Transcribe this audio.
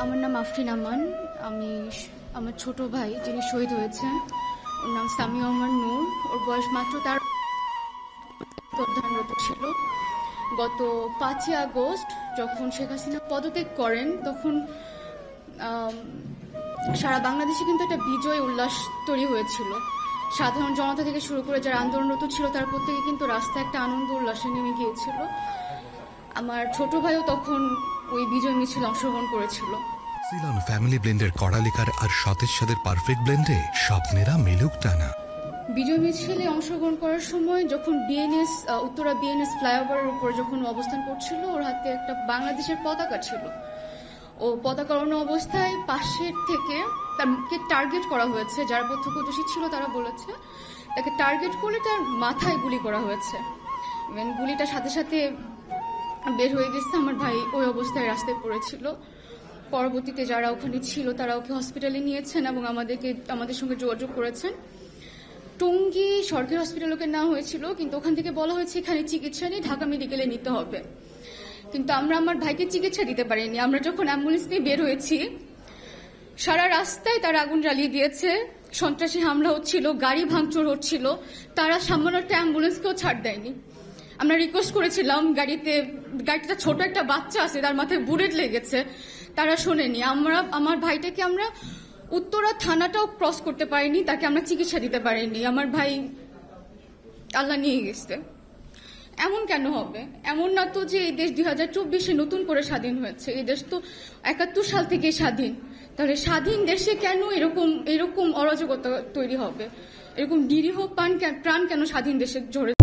আমার নাম আফরিন আমান। আমি আমার ছোট ভাই যিনি শহীদ হয়েছেন, ওর নাম সামিয়া ওমর নূর। ওর বয়স মাত্র তার অধ্যয়নরত ছিল। গত 5ই আগস্ট যখন শেখ হাসিনা পদত্যাগ করেন, তখন সারা বাংলাদেশে কিন্তু একটা বিজয় উল্লাস তৈরি হয়েছিল। সাধারণ জনতা থেকে শুরু করে যারা আন্দোলনরত ছিল তার প্রত্যেকে কিন্তু রাস্তায় একটা আনন্দ উল্লাসে নেমে গিয়েছিল। আমার ছোট ভাইও তখন ওই বিজয় মিছিল অংশগ্রহণ করেছিল। সিলন ফ্যামিলি ব্লেন্ডের কড়ালিকার আর সতেজ সাদের পারফেক্ট ব্লেন্ডে স্বপ্নেরা মেলুক টানা। বিজয় মিছিলে অংশগ্রহণ করার সময় যখন উত্তরা বিএনএস ফ্লাইওভারের উপর যখন অবস্থান করছিল, ওর হাতে একটা বাংলাদেশের পতাকা ছিল। ও পতাকা ওড়ানো অবস্থায় পাশের থেকে তাকে টার্গেট করা হয়েছে। যারা প্রত্যক্ষদর্শী ছিল তারা বলেছে তাকে টার্গেট করে তার মাথায় গুলি করা হয়েছে। গুলিটা সাথে সাথে বের হয়ে গেছে। আমার ভাই ওই অবস্থায় রাস্তায় পড়েছিল। পরবর্তীতে যারা ওখানে ছিল তারা ওকে হসপিটালে নিয়েছেন এবং আমাদের সঙ্গে যোগাযোগ করেছেন। টঙ্গী সরকারি হসপিটালে ওকে নেওয়া হয়েছিল, কিন্তু ওখান থেকে বলা হয়েছে এখানে চিকিৎসা নেই, ঢাকা মেডিকেলে নিতে হবে। কিন্তু আমরা আমার ভাইকে চিকিৎসা দিতে পারিনি। আমরা যখন অ্যাম্বুলেন্স নিয়ে বের হয়েছি, সারা রাস্তায় তারা আগুন জ্বালিয়ে দিয়েছে, সন্ত্রাসী হামলা হচ্ছিল, গাড়ি ভাঙচুর হচ্ছিল। তারা সামান্য একটা অ্যাম্বুলেন্সকেও ছাড় দেয়নি। আমরা রিকোয়েস্ট করেছিলাম, গাড়িতে ছোট একটা বাচ্চা আছে, তার মাথায় বুলেট লেগেছে, তারা শোনেনি। আমার ভাইটাকে আমরা উত্তরা থানাটাও ক্রস করতে পারিনি, তাকে আমরা চিকিৎসা দিতে পারিনি। আমার ভাই আল্লাহ নিয়ে গেছে। এমন কেন হবে? এমন না তো যে এই দেশ 2024-এ নতুন করে স্বাধীন হয়েছে। এই দেশ তো 71 সাল থেকে স্বাধীন। তাহলে স্বাধীন দেশে কেন এরকম অরাজকতা তৈরি হবে? এরকম নিরীহ প্রাণ কেন স্বাধীন দেশে ঝরে